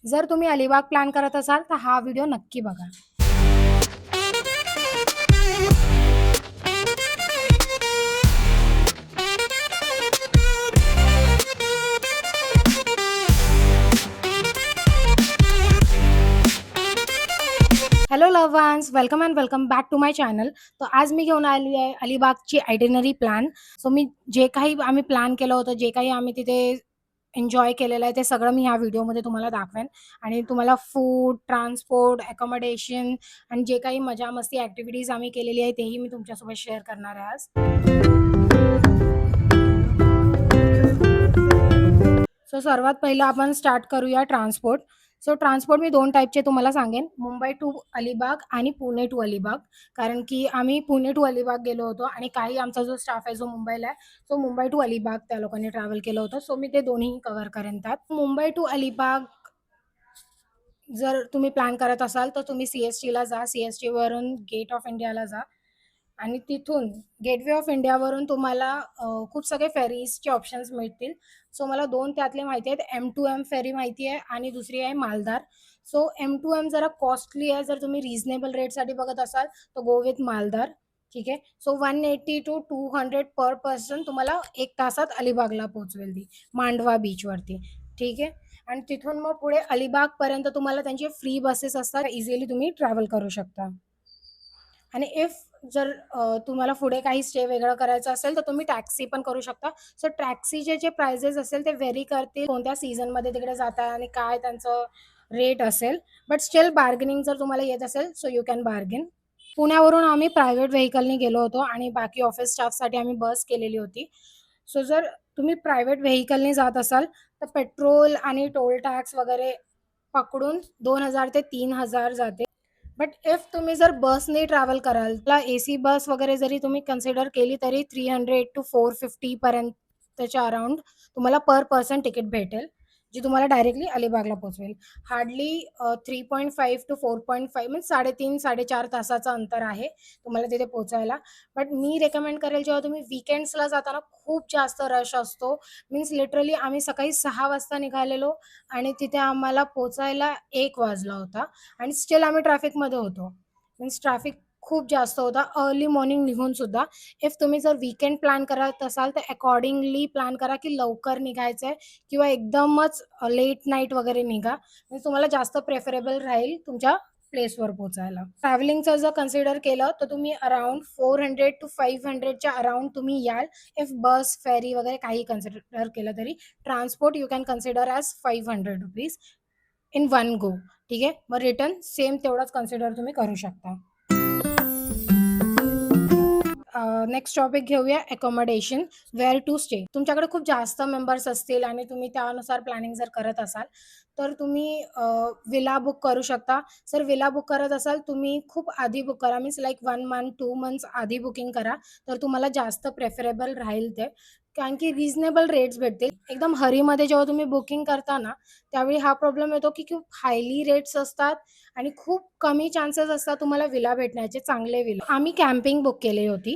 जर तुम्ही अलिबाग प्लॅन करत असाल तर हा व्हिडिओ नक्की बघा. Hello love welcome and welcome back to my channel. तर आज मी घेऊन आली आहे अलिबागची आयटिनरी प्लॅन. सो मी जे काही आम्ही प्लॅन केलं होतं, जे काही आम्ही तिथे एन्जॉय केलेलं आहे, ते सगळं मी ह्या व्हिडिओमध्ये तुम्हाला दाखवेन. आणि तुम्हाला फूड, ट्रान्सपोर्ट, अकोमोडेशन आणि जे काही मजा मस्ती ॲक्टिव्हिटीज आम्ही केलेली आहे तेही मी तुमच्यासोबत शेअर करणार आहे आज. सो सर्वात पहिलं आपण स्टार्ट करूया ट्रान्सपोर्ट. सो ट्रान्सपोर्ट मी 2 टाईपचे तुम्हाला सांगेन, मुंबई टू अलिबाग आणि पुणे टू अलिबाग. कारण की आम्ही पुणे टू अलिबाग गेलो होतो आणि काही आमचा जो स्टाफ आहे जो मुंबईला आहे, तो मुंबई टू अलिबाग त्या लोकांनी ट्रॅव्हल केलं होतं. सो मी ते दोन्ही कव्हर करेन त्यात. मुंबई टू अलिबाग जर तुम्ही प्लॅन करत असाल तर तुम्ही CSTला जा, CSTवरून गेट ऑफ इंडियाला जा आणि तिथून गेटवे ऑफ इंडियावरून तुम्हाला खूप सगळे फेरीजचे ऑप्शन्स मिळतील. सो मला 2 त्यातले माहिती आहेत. M2M फेरी माहिती आहे आणि दुसरी आहे मालदार. सो M2M जरा कॉस्टली आहे. जर तुम्ही रिझनेबल रेटसाठी बघत असाल तर गो विथ मालदार. ठीक आहे. सो 180 टू 200 पर पर्सन तुम्हाला 1 तासात अलिबागला पोहोचवेल ती मांडवा बीचवरती. ठीक आहे. आणि तिथून मग पुढे अलिबागपर्यंत तुम्हाला त्यांचे फ्री बसेस असतात. इझिली तुम्ही ट्रॅव्हल करू शकता. आणि इफ जर तुम्हाला पुढे काही स्टे वेगळं करायचं असेल तर तुम्ही टॅक्सी पण करू शकता. सो टॅक्सीचे जे प्राइजेस असेल ते व्हेरी करतील कोणत्या सीझनमध्ये तिकडे जाताय आणि काय त्यांचं रेट असेल. बट स्टिल बार्गेनिंग जर तुम्हाला येत असेल सो यू कॅन बार्गेन. पुण्यावरून आम्ही प्रायव्हेट व्हेकलनी गेलो होतो आणि बाकी ऑफिस स्टाफसाठी आम्ही बस केलेली होती. सो जर तुम्ही प्रायव्हेट व्हेकलनी जात असाल तर पेट्रोल आणि टोल टॅक्स वगैरे पकडून 2,000 ते 3,000 जाते. बट इफ तुम्ही जर बसने ट्रॅव्हल कराल तर AC बस वगैरे जरी तुम्ही कन्सिडर केली तरी 300 टू 450 पर्यंतच्या अराउंड तुम्हाला पर पर्सन तिकीट भेटेल, जी तुम्हाला डायरेक्टली अलिबागला पोहोचवेल. हार्डली 3.5 टू 4.5 म्हणजे 3.5-4.5 तासाचं अंतर आहे तुम्हाला तिथे पोहोचायला. बट मी रेकमेंड करेल जेव्हा तुम्ही वीकेंड्सला जाताना खूप जास्त रश असतो. मीन्स लिटरली आम्ही सकाळी 6 वाजता निघालेलो आणि तिथे आम्हाला पोहोचायला 1 वाजला होता आणि स्टिल आम्ही ट्रॅफिकमध्ये होतो. मीन्स ट्रॅफिक खूप जास्त होता अर्ली मॉर्निंग निघून सुद्धा. इफ तुम्ही जर वीकेंड प्लॅन करत असाल तर अकॉर्डिंगली प्लॅन करा की लवकर निघायचं आहे किंवा एकदमच लेट नाईट वगैरे निघा. म्हणजे तुम्हाला जास्त प्रेफरेबल राहील तुमच्या प्लेसवर पोहोचायला. ट्रॅव्हलिंगचं जर कन्सिडर केलं तर तुम्ही अराउंड 400 टू 500च्या अराउंड तुम्ही याल. इफ बस, फेरी वगैरे काही कन्सिडर केलं तरी. Transport you can consider as ₹500 in one go. ठीक आहे. मग रिटर्न सेम तेवढंच कन्सिडर तुम्ही करू शकता. नेक्स्ट टॉपिक घेऊया अकोमोडेशन, वेअर टू स्टे. तुमच्याकडे खूप जास्त मेंबर्स असतील आणि तुम्ही त्यानुसार प्लॅनिंग जर करत असाल तर तुम्ही विला बुक करू शकता. जर विला बुक करत असाल तुम्ही खूप आधी बुक करा. मीन्स लाईक 1 मंथ 2 मंथ्स आधी बुकिंग करा तर तुम्हाला जास्त प्रेफरेबल राहील ते. कारण की रिझनेबल रेट्स भेटतील. एकदम हरीमध्ये जेव्हा तुम्ही बुकिंग करता ना त्यावेळी हा प्रॉब्लेम येतो की खूप हायली रेट्स असतात आणि खूप कमी चान्सेस असतात तुम्हाला विला भेटण्याचे, चांगले विला. आम्ही कॅम्पिंग बुक केली होती.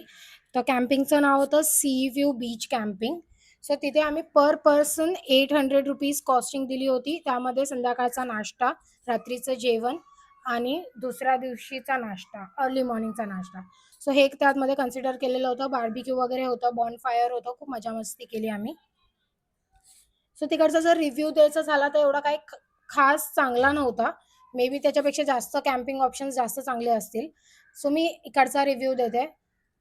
तर कॅम्पिंगचं नाव होतं sea view beach camping. So तिथे आम्ही पर पर्सन ₹800 कॉस्टिंग दिली होती. त्यामध्ये संध्याकाळचा नाश्ता, रात्रीचं जेवण आणि दुसऱ्या दिवशीचा नाश्ता, अर्ली मॉर्निंगचा नाश्ता. सो हे एक त्यामध्ये कन्सिडर केलेलं होतं. बार्बिक्यू वगैरे होतं, बॉनफायर होतं. खूप मजा मस्ती केली आम्ही. सो तिकडचा जर रिव्ह्यू द्यायचा झाला तर एवढा काही खास चांगला नव्हता. मे बी त्याच्यापेक्षा जास्त कॅम्पिंग ऑप्शन्स जास्त चांगले असतील. सो मी इकडचा रिव्ह्यू देते.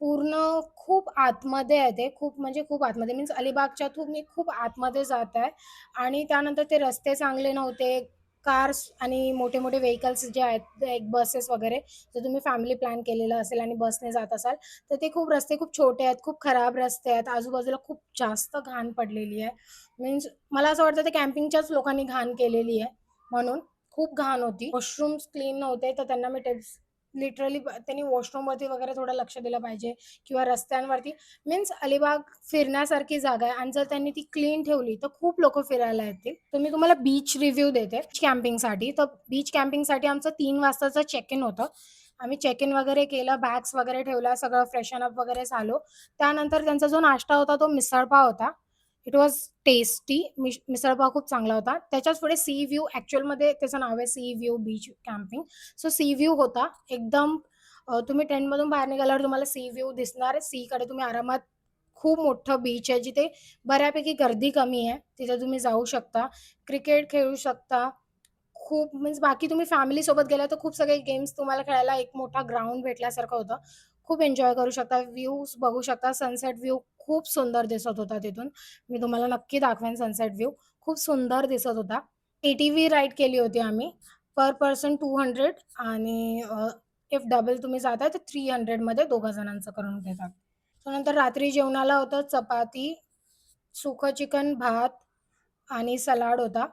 पूर्ण खूप आतमध्ये आहे ते. खूप म्हणजे खूप आतमध्ये. मीन्स अलिबागच्या तुम्ही खूप आतमध्ये जाताय आणि त्यानंतर ते रस्ते चांगले नव्हते. कार्स आणि मोठे-मोठे व्हेइकल्स जे आहेत, एक बसेस वगैरे, जर तुम्ही फॅमिली प्लॅन केलेलं असेल आणि बसने जात असाल, तर ते खूप रस्ते खूप छोटे आहेत, खूप खराब रस्ते आहेत. आजूबाजूला खूप जास्त घाण पडलेली आहे. मीन्स मला असं वाटतं ते कॅम्पिंगच्याच लोकांनी घाण केलेली आहे म्हणून. खूप घाण होती. वॉशरूम्स क्लीन नव्हते तर त्यांना मी टिप्स लिटरली त्यांनी वॉशरूमवरती वगैरे थोडं लक्ष दिलं पाहिजे किंवा रस्त्यांवरती. मीन्स अलिबाग फिरण्यासारखी जागा आहे आणि जर त्यांनी ती क्लीन ठेवली तर खूप लोकं फिरायला येतील. तर मी तुम्हाला बीच रिव्ह्यू देते कॅम्पिंगसाठी. तर बीच कॅम्पिंगसाठी आमचं 3 वाजताचं चेक इन होतं. आम्ही चेक इन वगैरे केलं, बॅग्स वगैरे ठेवल्या, सगळं फ्रेशन अप वगैरे झालो. त्यानंतर त्यांचा जो नाश्ता होता तो मिसळपाव होता. It was tasty. मिसळपाव खूप चांगला होता. त्याच्याच पुढे सी व्ह्यू, ॲक्चुअलमध्ये त्याचं नाव आहे sea view beach camping. So sea view होता एकदम. तुम्ही टेंटमधून बाहेर निघाल्यावर तुम्हाला सी व्ह्यू दिसणार. सीकडे तुम्ही आरामात, खूप मोठं बीच आहे जिथे बऱ्यापैकी गर्दी कमी आहे, तिथे तुम्ही जाऊ शकता, क्रिकेट खेळू शकता. खूप मीन्स बाकी तुम्ही फॅमिलीसोबत गेला तर खूप सगळे गेम्स तुम्हाला खेळायला एक मोठा ग्राउंड भेटल्यासारखं होतं. खूप एन्जॉय करू शकता, व्ह्यूज बघू शकता. सनसेट व्ह्यू खूप सुंदर दिसत होता तिथून. मी तुम्हाला नक्की दाखवेन सनसेट व्ह्यू. खूप सुंदर दिसत होता. ATV राईड केली होती आम्ही. पर पर्सन 200 आणि इफ डबल तुम्ही जाताय तर 300 मध्ये दोघा जणांचं करून घेतात. सो नंतर रात्री जेवणाला होतं चपाती, सुकं चिकन, भात आणि सलाड होता.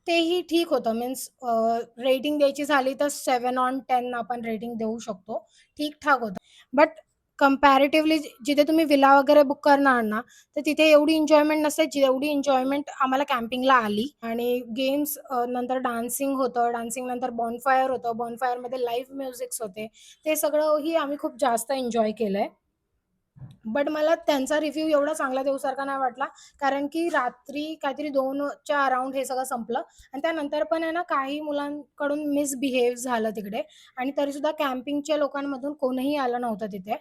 तेही ठीक होतं. मीन्स रेटिंग द्यायची झाली तर 7/10 आपण रेटिंग देऊ शकतो. ठीक-ठाक होतं. बट कंपॅरेटिव्हली जिथे तुम्ही विला वगैरे बुक करणार ना, तर तिथे एवढी एन्जॉयमेंट नसते, जेवढी एन्जॉयमेंट आम्हाला कॅम्पिंगला आली. आणि गेम्स, नंतर डान्सिंग होतं. डान्सिंग नंतर बॉनफायर होतं. बॉनफायरमध्ये लाईव्ह म्युझिक्स होते. ते सगळंही आम्ही खूप जास्त एन्जॉय केलंय. बट मला त्यांचा रिव्ह्यू एवढा चांगला देऊसारखा नाही वाटला. कारण की रात्री काहीतरी 2च्या अराउंड हे सगळं संपलं आणि त्यानंतर पण आहे ना, काही मुलांकडून मिसबिहेव झालं तिकडे आणि तरीसुद्धा कॅम्पिंगच्या लोकांमधून कोणीही आलं नव्हतं तिथे.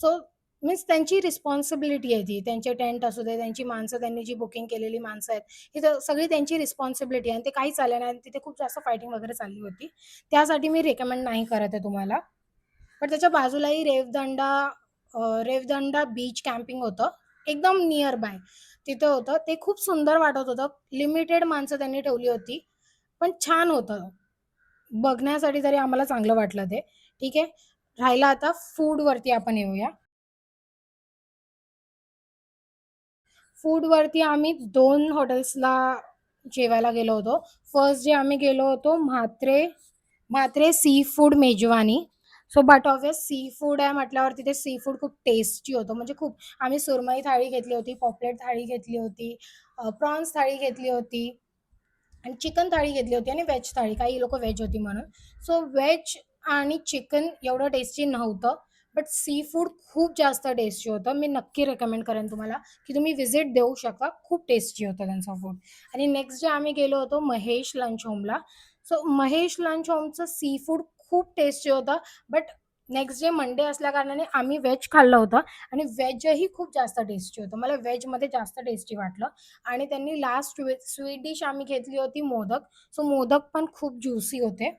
सो मीन्स त्यांची रिस्पॉन्सिबिलिटी आहे ती. त्यांचे टेंट असू दे, त्यांची माणसं, त्यांनी जी बुकिंग केलेली माणसं आहेत, ही तर सगळी त्यांची रिस्पॉन्सिबिलिटी आहे आणि ते काहीच आले नाही आणि तिथे खूप जास्त फायटिंग वगैरे चालली होती. त्यासाठी मी रिकमेंड नाही करत आहे तुम्हाला. पण त्याच्या बाजूलाही रेवदंडा बीच कॅम्पिंग होतं. एकदम नियर बाय तिथं होतं. ते खूप सुंदर वाटत होतं. लिमिटेड माणसं त्यांनी ठेवली होती. पण छान होतं. बघण्यासाठी तरी आम्हाला चांगलं वाटलं ते. ठीक आहे. राहिलं आता फूडवरती आपण येऊया. फूडवरती आम्ही 2 हॉटेल्सला जेवायला गेलो होतो. फर्स्ट जे आम्ही गेलो होतो Mhatre seafood Mejwani. So but obvious seafood आहे म्हटल्यावर तिथे सी फूड खूप टेस्टी होतं. म्हणजे खूप आम्ही सुरमई थाळी घेतली होती, पॉपलेट थाळी घेतली होती, प्रॉन्स थाळी घेतली होती आणि चिकन थाळी घेतली होती आणि व्हेज थाळी. काही लोकं व्हेज होती म्हणून. सो व्हेज आणि चिकन एवढं टेस्टी नव्हतं. बट सी फूड खूप जास्त टेस्टी होतं. मी नक्की रेकमेंड करेन तुम्हाला, की तुम्ही व्हिजिट देऊ शकता. खूप टेस्टी होतं त्यांचं फूड. आणि नेक्स्ट जे आम्ही गेलो होतो महेश लंच होमला. सो महेश लंच होमचं सी फूड खूप टेस्टी होतं. बट नेक्स्ट डे मंडे असल्याकारणाने आम्ही व्हेज खाल्लं होतं आणि व्हेजही खूप जास्त टेस्टी होतं. मला व्हेजमध्ये जास्त टेस्टी वाटलं. आणि त्यांनी लास्ट स्वीट डिश आम्ही घेतली होती मोदक. सो मोदक पण खूप ज्युसी होते.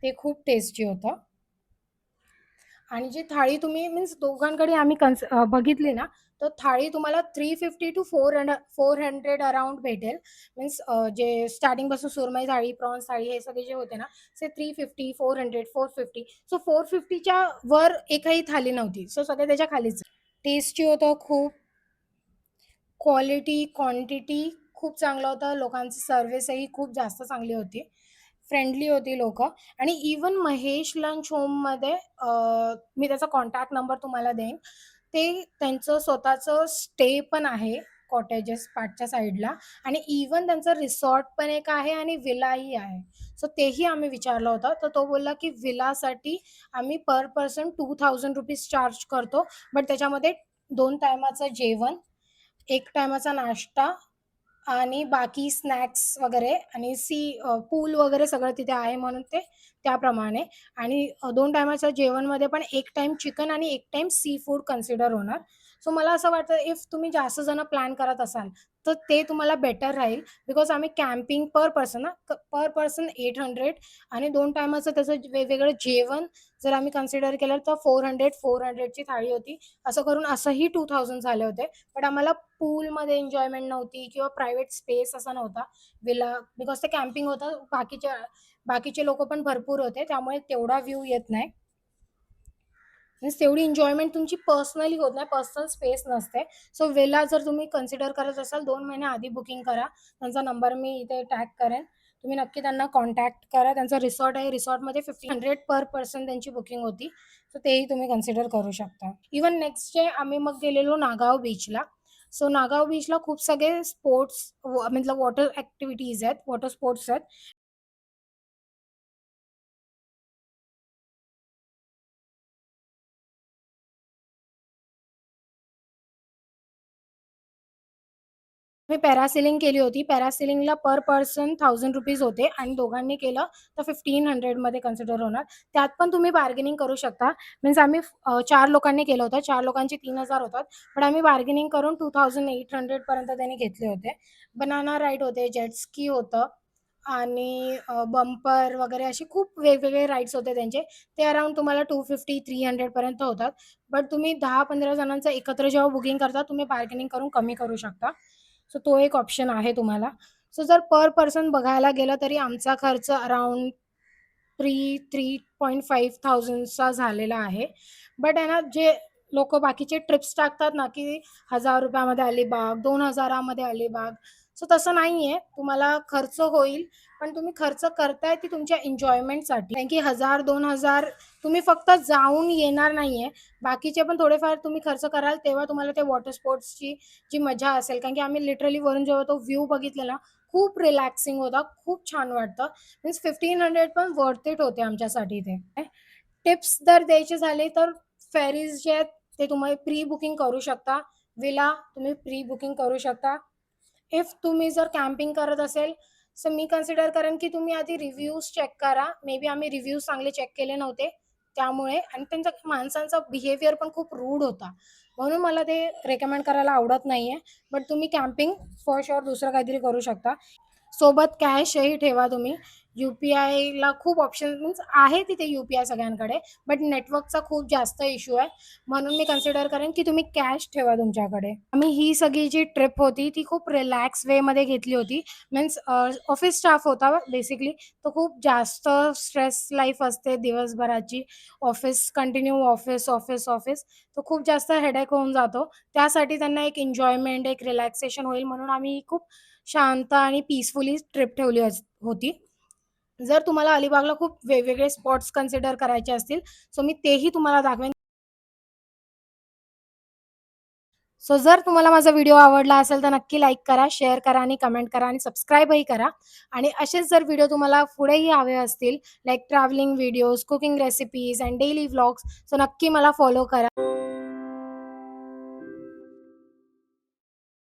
ते खूप टेस्टी होतं. आणि जी थाळी तुम्ही मीन्स दोघांकडे आम्ही बघितली ना, तर थाळी तुम्हाला 350 टू 400 अराउंड भेटेल. मीन्स जे स्टार्टिंगपासून सुरमई थाळी, प्रॉन्स थाळी हे सगळे जे होते ना, ते 350, 400, 450. सो 450च्या वर एकही थाळी नव्हती. सो सगळे त्याच्या खालीच. टेस्टी होतं खूप. क्वालिटी, क्वांटिटी खूप चांगलं होतं. लोकांची सर्व्हिसही खूप जास्त चांगली होती. फ्रेंडली होती लोकं. आणि इवन महेश लंच होममध्ये मी त्याचा कॉन्टॅक्ट नंबर तुम्हाला देईन. ते त्यांचं स्वतःचं स्टे पण आहे कॉटेजेस पाठच्या साईडला आणि इवन त्यांचं रिसॉर्ट पण एक आहे आणि विलाही आहे. सो तेही आम्ही विचारलं होतं. तर तो बोलला, की विलासाठी आम्ही पर पर्सन ₹2000 चार्ज करतो. बट त्याच्यामध्ये 2 टाईमाचं जेवण, 1 टाईमाचा नाश्ता आणि बाकी स्नॅक्स वगैरे आणि पूल वगैरे सगळं तिथे आहे म्हणून ते त्याप्रमाणे. आणि 2 टाईमाच्या जेवणमध्ये पण 1 टाईम चिकन आणि 1 टाईम सी फूड कन्सिडर होणार. सो मला असं वाटतं इफ तुम्ही जास्त जण प्लॅन करत असाल, तर ते तुम्हाला बेटर राहील. बिकॉज आम्ही कॅम्पिंग पर पर्सन ना, पर पर्सन 800 आणि 2 टाईमाचं त्याचं वेगवेगळं जेवण जर आम्ही कन्सिडर केलं तर 400 ची थाळी होती. असं करून असंही 2000 झाले होते. बट आम्हाला पूलमध्ये एन्जॉयमेंट नव्हती किंवा प्रायव्हेट स्पेस असा नव्हता. बिकॉज ते कॅम्पिंग होतं. बाकीचे लोकं पण भरपूर होते. त्यामुळे तेवढा व्ह्यू येत नाही. मीन्स तेवढी एन्जॉयमेंट तुमची पर्सनली होत नाही. पर्सनल स्पेस नसते. सो विला जर तुम्ही कन्सिडर करत असाल 2 महिने आधी बुकिंग करा. त्यांचा नंबर मी इथे टॅग करेन. तुम्ही नक्की त्यांना कॉन्टॅक्ट करा. त्यांचा रिसॉर्ट आहे. रिसॉर्टमध्ये 1500 पर पर्सन त्यांची बुकिंग होती. सो तेही तुम्ही कन्सिडर करू शकता. इव्हन नेक्स्ट डे आम्ही मग गेलेलो नागाव बीचला. सो नागाव बीचला खूप सगळे स्पोर्ट्स मतलब वॉटर ॲक्टिव्हिटीज आहेत, वॉटर स्पोर्ट्स आहेत. मी पॅरासेलिंग केली होती. पॅरासेलिंगला पर पर्सन ₹1000 होते आणि दोघांनी केलं तर 1500 मध्ये कन्सिडर होणार. त्यात पण तुम्ही बार्गेनिंग करू शकता. मीन्स आम्ही 4 लोकांनी केलं होतं. 4 लोकांचे 3000 होतात. पण आम्ही बार्गेनिंग करून 2800 पर्यंत त्यांनी घेतले होते. बनाना राईड होते, जेट स्की होतं आणि बंपर वगैरे असे खूप वेगवेगळे राईड्स होते त्यांचे. ते अराउंड तुम्हाला 250-300 पर्यंत होतात. बट तुम्ही 10-15 जणांचं एकत्र जेव्हा बुकिंग करता, तुम्ही बार्गेनिंग करून कमी करू शकता. सो तो एक ऑप्शन आहे तुम्हाला. सो जर पर पर्सन बघायला गेलं तरी आमचा खर्च अराउंड 3,500चा झालेला आहे. बट आहे ना, जे लोकं बाकीचे ट्रिप्स टाकतात ना, की ₹1000 मध्ये अलिबाग, 2000 मध्ये अलिबाग. सो तसं नाहीये. तुम्हाला खर्च होईल, पण तुम्ही खर्च करताय ती तुमच्या एन्जॉयमेंटसाठी. कारण की 1000-2000 तुम्ही फक्त जाऊन येणार नाहीये. बाकीचे पण थोडेफार तुम्ही खर्च कराल, तेव्हा तुम्हाला ते वॉटर स्पोर्ट्सची जी मजा असेल, कारण की आम्ही लिटरली वरून जेव्हा तो व्ह्यू बघितलेला, खूप रिलॅक्सिंग होता, खूप छान वाटतं. मीन्स 1500 पण वर्थ इट होते आमच्यासाठी ते. टिप्स जर द्यायचे झाले तर फेरीज जे आहेत ते तुम्ही प्री बुकिंग करू शकता. विला तुम्ही प्री बुकिंग करू शकता. इफ तुम्ही जर कॅम्पिंग करत असेल, सो मी कन्सिडर करेन की तुम्ही आधी रिव्ह्यूज चेक करा. मे बी आम्ही रिव्ह्यूज चांगले चेक केले नव्हते त्यामुळे, आणि त्यांचा माणसांचा बिहेवियर पण खूप रूड होता. म्हणून मला ते रेकमेंड करायला आवडत नाहीये. बट तुम्ही कॅम्पिंग फॉर शुअर दुसरं काहीतरी करू शकता. सोबत कॅशही ठेवा तुम्ही. यू-पी-आयला खूप ऑप्शन मीन्स आहे तिथे यू-पी-आय सगळ्यांकडे, बट नेटवर्कचा खूप जास्त इश्यू आहे. म्हणून मी कन्सिडर करेन की तुम्ही कॅश ठेवा तुमच्याकडे. आम्ही ही सगळी जी ट्रिप होती ती खूप रिलॅक्स वेमध्ये घेतली होती. मीन्स ऑफिस स्टाफ होता बेसिकली. तो खूप जास्त स्ट्रेस लाईफ असते दिवसभराची. Office continue office, office, office. तो खूप जास्त हेडेक होऊन जातो. त्यासाठी त्यांना एक एन्जॉयमेंट, एक रिलॅक्सेशन होईल म्हणून आम्ही खूप शांत आणि पीसफुली ट्रिप ठेवली होती. जर तुम्हाला अलिबागला खूप वेगवेगळे स्पॉट्स कन्सिडर करायचे असतील, सो मी तेही तुम्हाला दाखवेन. सो जर तुम्हाला माझा व्हिडिओ आवडला असेल तर नक्की लाईक करा, शेअर करा आणि कमेंट करा आणि सबस्क्राईबही करा. आणि असेच जर व्हिडिओ तुम्हाला पुढेही हवे असतील, like travelling videos, cooking recipes and daily vlogs, so नक्की मला फॉलो करा.